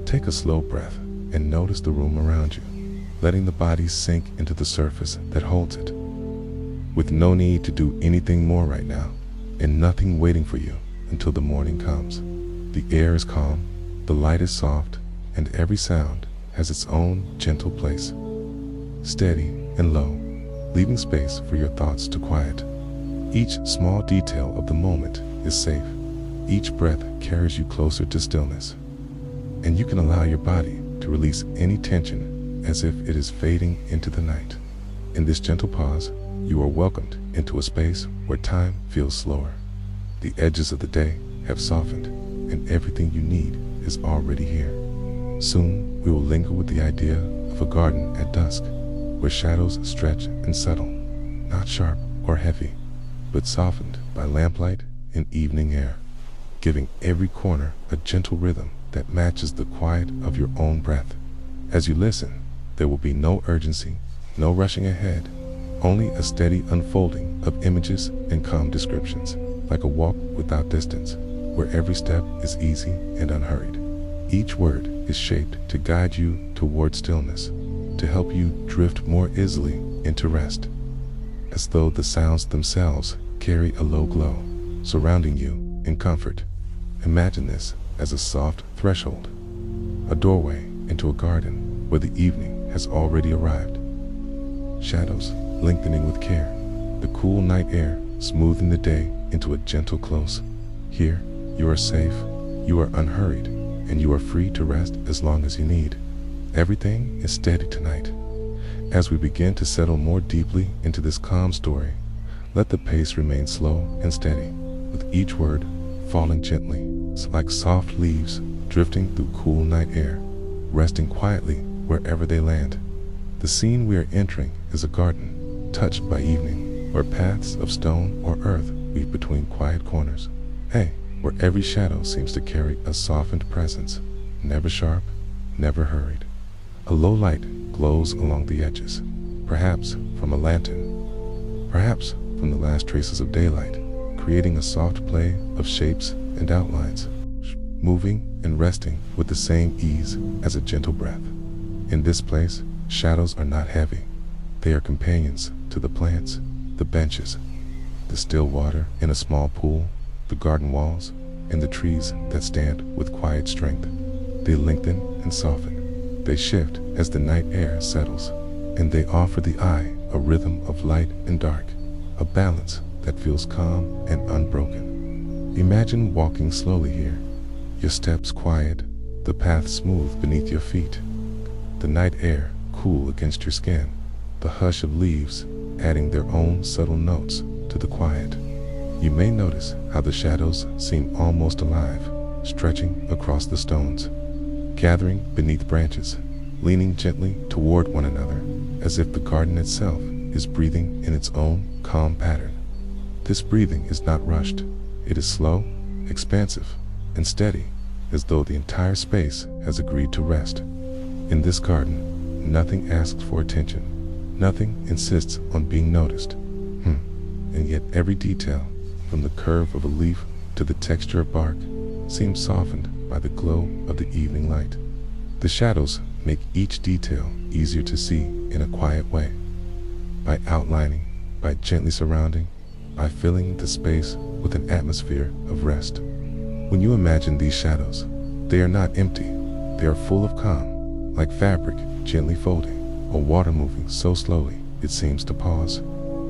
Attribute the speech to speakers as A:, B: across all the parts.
A: take a slow breath and notice the room around you, letting the body sink into the surface that holds it. With no need to do anything more right now, and nothing waiting for you until the morning comes. The air is calm, the light is soft, and every sound has its own gentle place, steady and low, leaving space for your thoughts to quiet. Each small detail of the moment is safe. Each breath carries you closer to stillness, and you can allow your body to release any tension as if it is fading into the night. In this gentle pause, you are welcomed into a space where time feels slower. The edges of the day have softened, and everything you need is already here. Soon, we will linger with the idea of a garden at dusk, where shadows stretch and settle, not sharp or heavy, but softened by lamplight and evening air, giving every corner a gentle rhythm that matches the quiet of your own breath. As you listen, there will be no urgency, no rushing ahead, only a steady unfolding of images and calm descriptions, like a walk without distance, where every step is easy and unhurried. Each word is shaped to guide you toward stillness, to help you drift more easily into rest, as though the sounds themselves carry a low glow, surrounding you in comfort. Imagine this as a soft threshold, a doorway into a garden where the evening has already arrived. Shadows lengthening with care, the cool night air smoothing the day into a gentle close. Here, you are safe, you are unhurried, and you are free to rest as long as you need. Everything is steady tonight. As we begin to settle more deeply into this calm story, let the pace remain slow and steady, with each word falling gently, like soft leaves drifting through cool night air, resting quietly wherever they land. The scene we are entering is a garden, touched by evening, where paths of stone or earth weave between quiet corners. Where every shadow seems to carry a softened presence, never sharp, never hurried. A low light glows along the edges, perhaps from a lantern, perhaps from the last traces of daylight, creating a soft play of shapes and outlines, moving and resting with the same ease as a gentle breath. In this place, shadows are not heavy. They are companions to the plants, the benches, the still water in a small pool, the garden walls, and the trees that stand with quiet strength. They lengthen and soften. They shift as the night air settles, and they offer the eye a rhythm of light and dark, a balance that feels calm and unbroken. Imagine walking slowly here, your steps quiet, the path smooth beneath your feet, the night air cool against your skin, the hush of leaves adding their own subtle notes to the quiet. You may notice how the shadows seem almost alive, stretching across the stones, gathering beneath branches, leaning gently toward one another, as if the garden itself is breathing in its own calm pattern. This breathing is not rushed. It is slow, expansive, and steady, as though the entire space has agreed to rest. In this garden, nothing asks for attention. Nothing insists on being noticed. And yet every detail, from the curve of a leaf to the texture of bark, seems softened by the glow of the evening light. The shadows make each detail easier to see in a quiet way, by outlining, by gently surrounding, by filling the space with an atmosphere of rest. When you imagine these shadows, they are not empty. They are full of calm, like fabric gently folding, or water moving so slowly it seems to pause.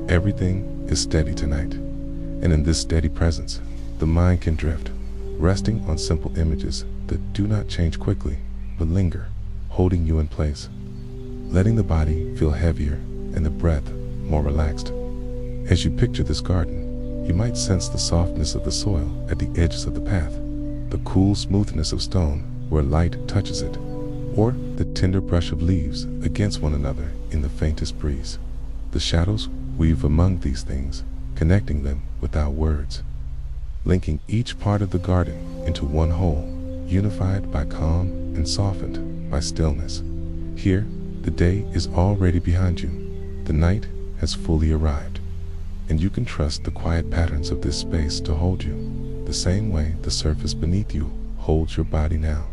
A: Everything is steady tonight, and in this steady presence, the mind can drift, resting on simple images that do not change quickly, but linger, holding you in place, letting the body feel heavier and the breath more relaxed. As you picture this garden, you might sense the softness of the soil at the edges of the path, the cool smoothness of stone where light touches it, or the tender brush of leaves against one another in the faintest breeze. The shadows weave among these things, connecting them without words, linking each part of the garden into one whole, unified by calm and softened by stillness. Here, the day is already behind you. The night has fully arrived, and you can trust the quiet patterns of this space to hold you, the same way the surface beneath you holds your body now.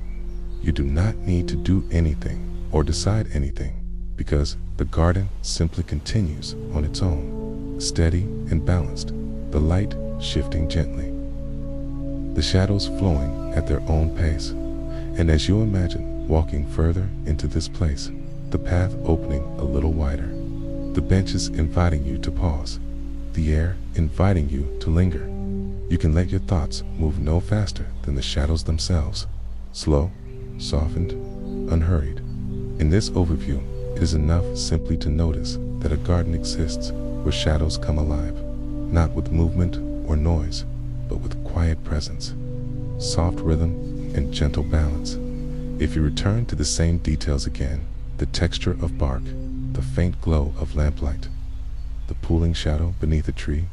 A: You do not need to do anything or decide anything, because the garden simply continues on its own, steady and balanced, the light shifting gently, the shadows flowing at their own pace. And as you imagine walking further into this place, the path opening a little wider, the benches inviting you to pause, the air inviting you to linger, you can let your thoughts move no faster than the shadows themselves, slow, softened, unhurried. In this overview, it is enough simply to notice that a garden exists where shadows come alive, not with movement or noise, but with quiet presence, soft rhythm, and gentle balance. If you return to the same details again, the texture of bark, the faint glow of lamplight, the pooling shadow beneath a tree,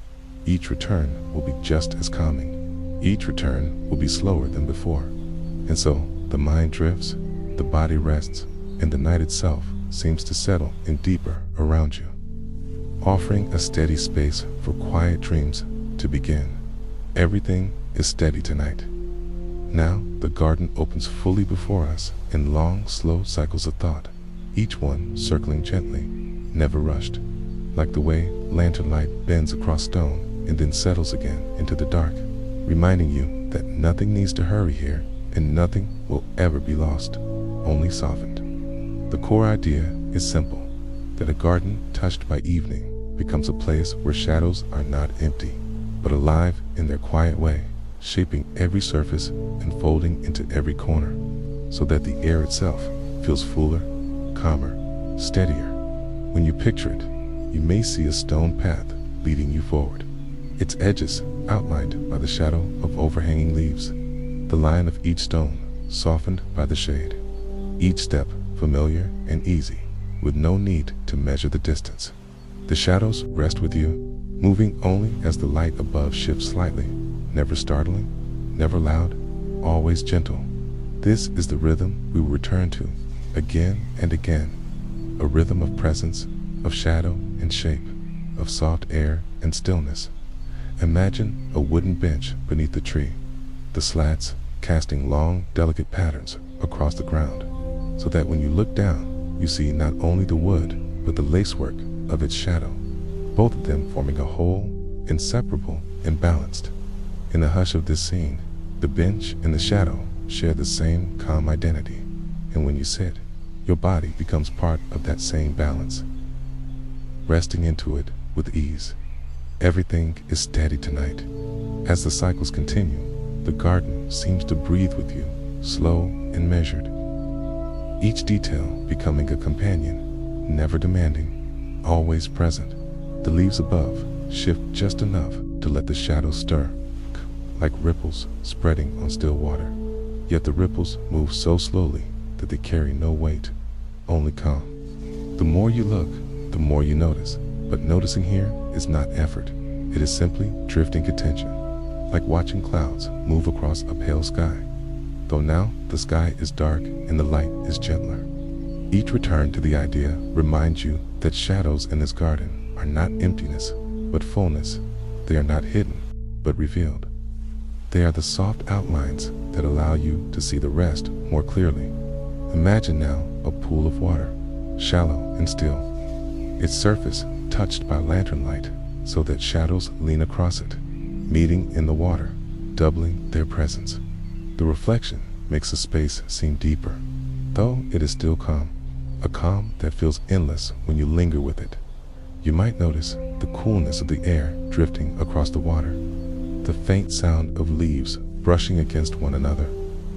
A: each return will be just as calming. Each return will be slower than before. And so, the mind drifts, the body rests, and the night itself seems to settle in deeper around you, offering a steady space for quiet dreams to begin. Everything is steady tonight. Now, the garden opens fully before us in long, slow cycles of thought, each one circling gently, never rushed, like the way lantern light bends across stone and then settles again into the dark, reminding you that nothing needs to hurry here and nothing will ever be lost, only softened. The core idea is simple, that a garden touched by evening becomes a place where shadows are not empty, but alive in their quiet way, shaping every surface and folding into every corner, so that the air itself feels fuller, calmer, steadier. When you picture it, you may see a stone path leading you forward, its edges outlined by the shadow of overhanging leaves, the line of each stone softened by the shade, each step familiar and easy, with no need to measure the distance. The shadows rest with you, moving only as the light above shifts slightly, never startling, never loud, always gentle. This is the rhythm we will return to again and again, a rhythm of presence, of shadow and shape, of soft air and stillness. Imagine a wooden bench beneath the tree, the slats casting long, delicate patterns across the ground, so that when you look down, you see not only the wood, but the lacework of its shadow, both of them forming a whole, inseparable and balanced. In the hush of this scene, the bench and the shadow share the same calm identity, and when you sit, your body becomes part of that same balance, resting into it with ease. Everything is steady tonight. As the cycles continue, the garden seems to breathe with you, slow and measured, each detail becoming a companion, never demanding, always present. The leaves above shift just enough to let the shadows stir, like ripples spreading on still water. Yet the ripples move so slowly that they carry no weight, only calm. The more you look, the more you notice. But noticing here is not effort. It is simply drifting attention, like watching clouds move across a pale sky, though now the sky is dark and the light is gentler. Each return to the idea reminds you that shadows in this garden are not emptiness, but fullness. They are not hidden, but revealed. They are the soft outlines that allow you to see the rest more clearly. Imagine now a pool of water, shallow and still, its surface touched by lantern light so that shadows lean across it, meeting in the water, doubling their presence. The reflection makes the space seem deeper, though it is still calm, a calm that feels endless when you linger with it. You might notice the coolness of the air drifting across the water, the faint sound of leaves brushing against one another,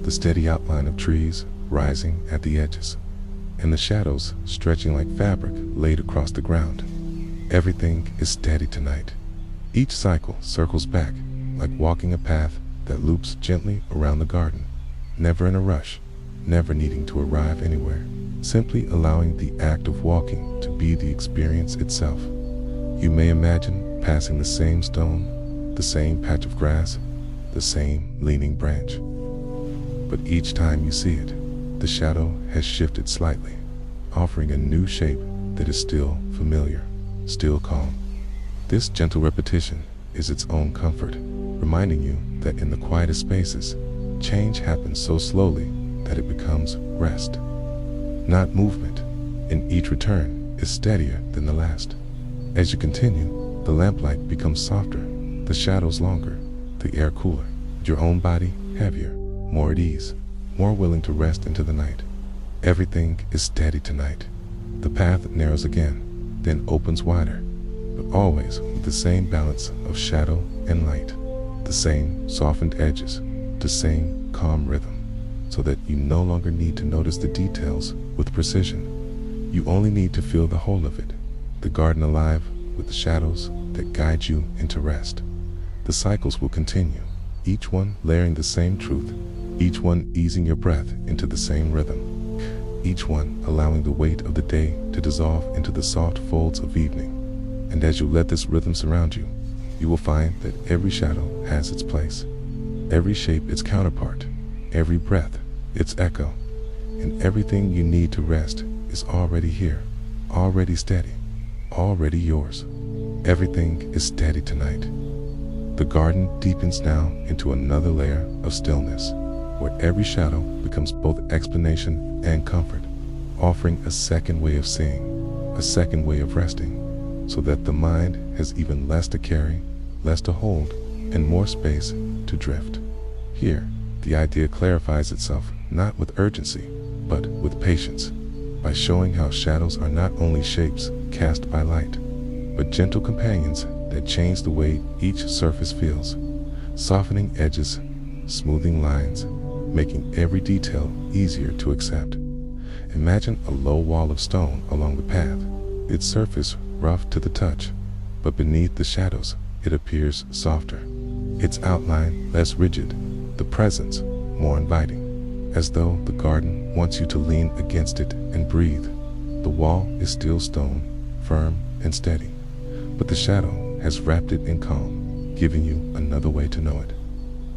A: the steady outline of trees rising at the edges, and the shadows stretching like fabric laid across the ground. Everything is steady tonight. Each cycle circles back, like walking a path that loops gently around the garden, never in a rush, never needing to arrive anywhere, simply allowing the act of walking to be the experience itself. You may imagine passing the same stone, the same patch of grass, the same leaning branch. But each time you see it, the shadow has shifted slightly, offering a new shape that is still familiar, still calm. This gentle repetition is its own comfort, reminding you that in the quietest spaces, change happens so slowly that it becomes rest, not movement, and each return is steadier than the last. As you continue, the lamplight becomes softer, the shadows longer, the air cooler, your own body heavier, more at ease, more willing to rest into the night. Everything is steady tonight. The path narrows again, then opens wider, but always with the same balance of shadow and light, the same softened edges, the same calm rhythm, so that you no longer need to notice the details with precision. You only need to feel the whole of it, the garden alive with the shadows that guide you into rest. The cycles will continue, each one layering the same truth, each one easing your breath into the same rhythm, each one allowing the weight of the day to dissolve into the soft folds of evening. And as you let this rhythm surround you, you will find that every shadow has its place, every shape its counterpart, every breath its echo, and everything you need to rest is already here, already steady, already yours. Everything is steady tonight. The garden deepens now into another layer of stillness, where every shadow becomes both explanation and comfort, offering a second way of seeing, a second way of resting, so that the mind has even less to carry, less to hold, and more space to drift. Here, the idea clarifies itself not with urgency, but with patience, by showing how shadows are not only shapes cast by light, but gentle companions that change the way each surface feels, softening edges, smoothing lines, making every detail easier to accept. Imagine a low wall of stone along the path, its surface rough to the touch, but beneath the shadows it appears softer, its outline less rigid, the presence more inviting, as though the garden wants you to lean against it and breathe. The wall is still stone, firm and steady, but the shadow has wrapped it in calm, giving you another way to know it.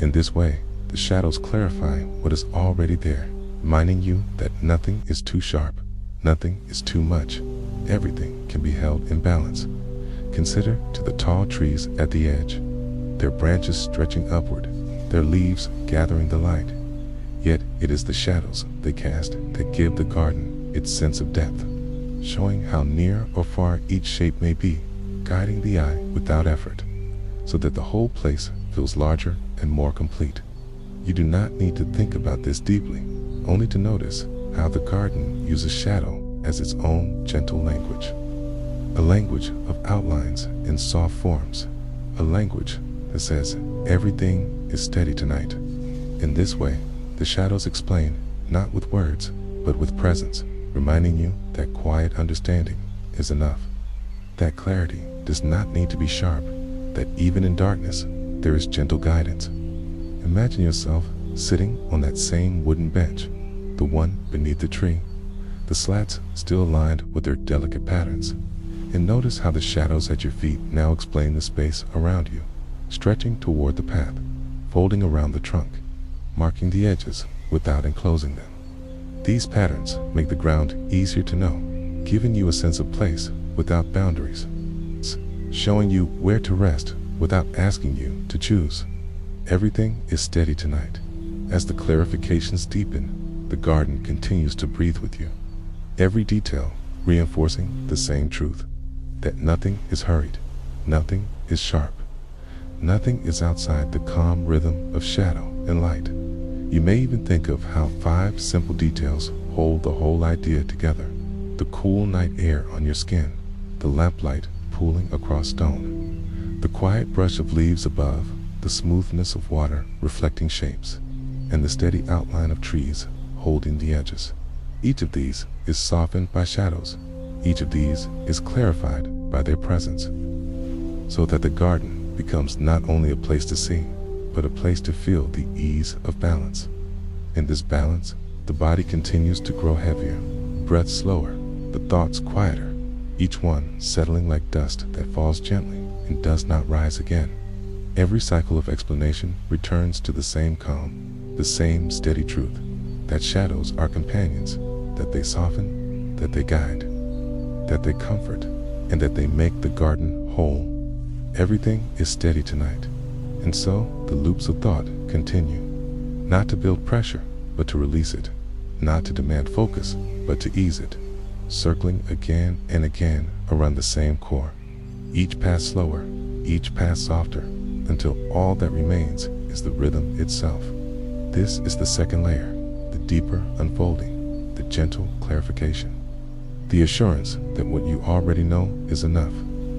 A: In this way, the shadows clarify what is already there, reminding you that nothing is too sharp, nothing is too much, everything can be held in balance. Consider to the tall trees at the edge, their branches stretching upward, their leaves gathering the light. Yet it is the shadows they cast that give the garden its sense of depth, showing how near or far each shape may be, guiding the eye without effort, so that the whole place feels larger and more complete. You do not need to think about this deeply, only to notice how the garden uses shadow as its own gentle language. A language of outlines and soft forms, a language that says everything is steady tonight. In this way, the shadows explain not with words, but with presence, reminding you that quiet understanding is enough, that clarity does not need to be sharp, that even in darkness there is gentle guidance. Imagine yourself sitting on that same wooden bench, the one beneath the tree, the slats still aligned with their delicate patterns, and notice how the shadows at your feet now explain the space around you, stretching toward the path, folding around the trunk, marking the edges without enclosing them. These patterns make the ground easier to know, giving you a sense of place without boundaries, showing you where to rest without asking you to choose. Everything is steady tonight. As the clarifications deepen, the garden continues to breathe with you, every detail reinforcing the same truth, that nothing is hurried, nothing is sharp, nothing is outside the calm rhythm of shadow and light. You may even think of how 5 simple details hold the whole idea together: the cool night air on your skin, the lamplight pooling across stone, the quiet brush of leaves above, the smoothness of water reflecting shapes, and the steady outline of trees holding the edges. Each of these is softened by shadows. Each of these is clarified by their presence, so that the garden becomes not only a place to see, but a place to feel the ease of balance. In this balance, the body continues to grow heavier, breath slower, the thoughts quieter, each one settling like dust that falls gently and does not rise again. Every cycle of explanation returns to the same calm, the same steady truth, that shadows are companions, that they soften, that they guide, that they comfort, and that they make the garden whole. Everything is steady tonight, and so the loops of thought continue, not to build pressure, but to release it, not to demand focus, but to ease it, circling again and again around the same core. Each pass slower, each pass softer, until all that remains is the rhythm itself. This is the second layer, the deeper unfolding, the gentle clarification. The assurance that what you already know is enough,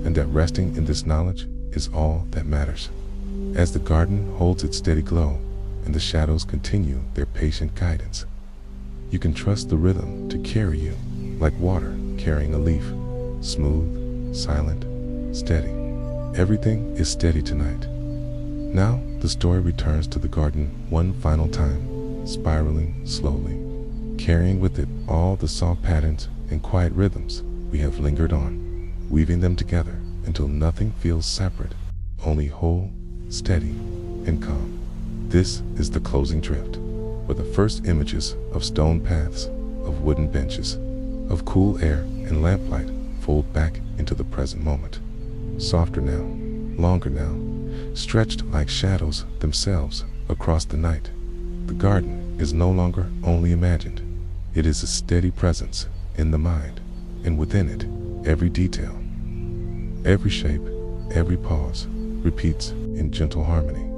A: and that resting in this knowledge is all that matters. As the garden holds its steady glow, and the shadows continue their patient guidance, you can trust the rhythm to carry you, like water carrying a leaf, smooth, silent, steady. Everything is steady tonight. Now the story returns to the garden one final time, spiraling slowly, carrying with it all the soft patterns and quiet rhythms we have lingered on, weaving them together until nothing feels separate, only whole, steady, and calm. This is the closing drift, where the first images of stone paths, of wooden benches, of cool air and lamplight fold back into the present moment. Softer now, longer now, stretched like shadows themselves across the night. The garden is no longer only imagined. It is a steady presence in the mind, and within it, every detail, every shape, every pause repeats in gentle harmony.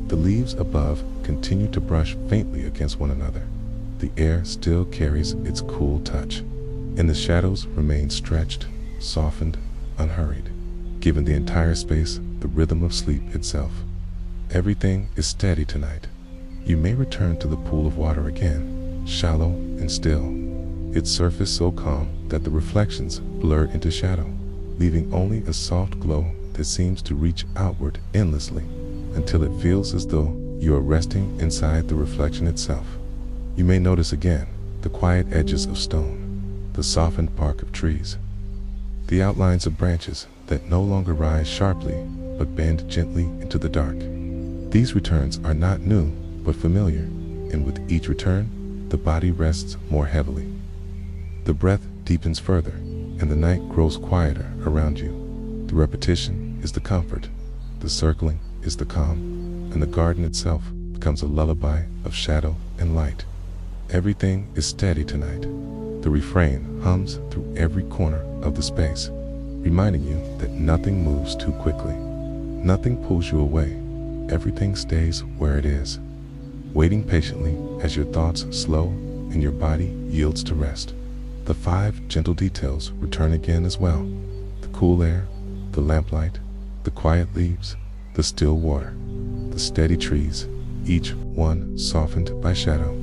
A: The leaves above continue to brush faintly against one another. The air still carries its cool touch, and the shadows remain stretched, softened, unhurried, giving the entire space the rhythm of sleep itself. Everything is steady tonight. You may return to the pool of water again, shallow and still, its surface so calm that the reflections blur into shadow, leaving only a soft glow that seems to reach outward endlessly until it feels as though you are resting inside the reflection itself. You may notice again the quiet edges of stone, the softened bark of trees, the outlines of branches that no longer rise sharply but bend gently into the dark. These returns are not new but familiar, and with each return, the body rests more heavily. The breath deepens further, and the night grows quieter around you. The repetition is the comfort, the circling is the calm, and the garden itself becomes a lullaby of shadow and light. Everything is steady tonight. The refrain hums through every corner of the space, reminding you that nothing moves too quickly. Nothing pulls you away. Everything stays where it is, waiting patiently as your thoughts slow and your body yields to rest. The 5 gentle details return again as well. The cool air, the lamplight, the quiet leaves, the still water, the steady trees, each one softened by shadow,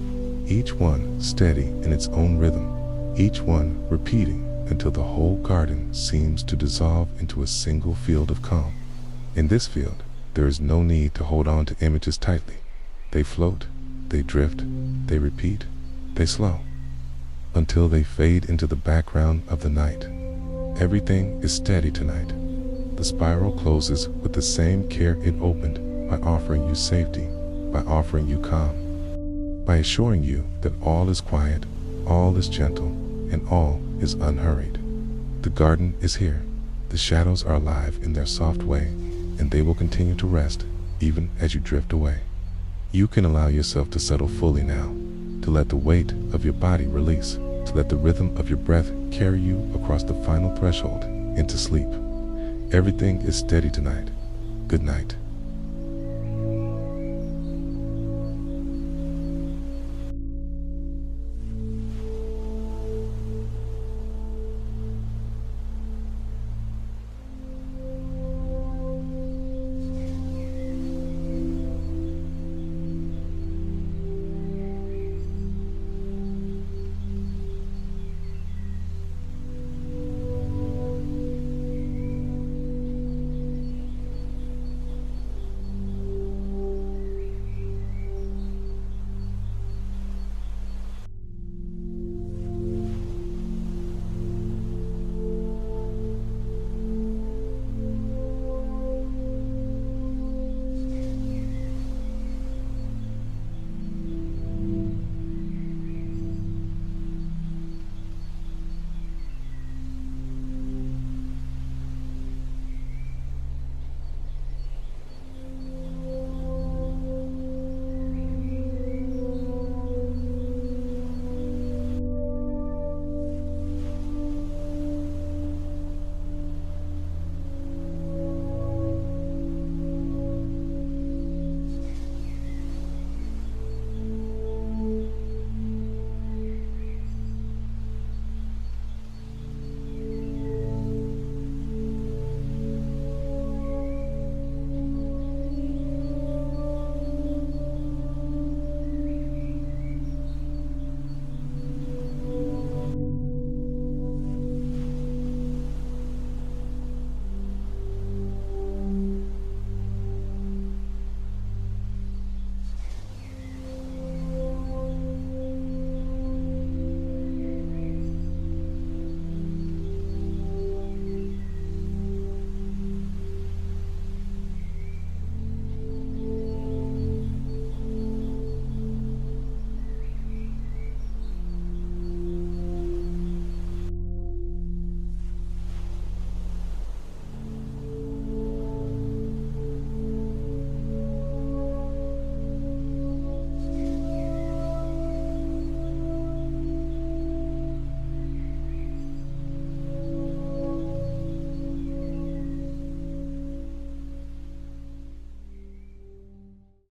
A: each one steady in its own rhythm, each one repeating until the whole garden seems to dissolve into a single field of calm. In this field, there is no need to hold on to images tightly. They float, they drift, they repeat, they slow, until they fade into the background of the night. Everything is steady tonight. The spiral closes with the same care it opened, by offering you safety, by offering you calm, by assuring you that all is quiet, all is gentle, and all is unhurried. The garden is here. The shadows are alive in their soft way, and they will continue to rest even as you drift away. You can allow yourself to settle fully now, to let the weight of your body release, to let the rhythm of your breath carry you across the final threshold into sleep. Everything is steady tonight. Good night.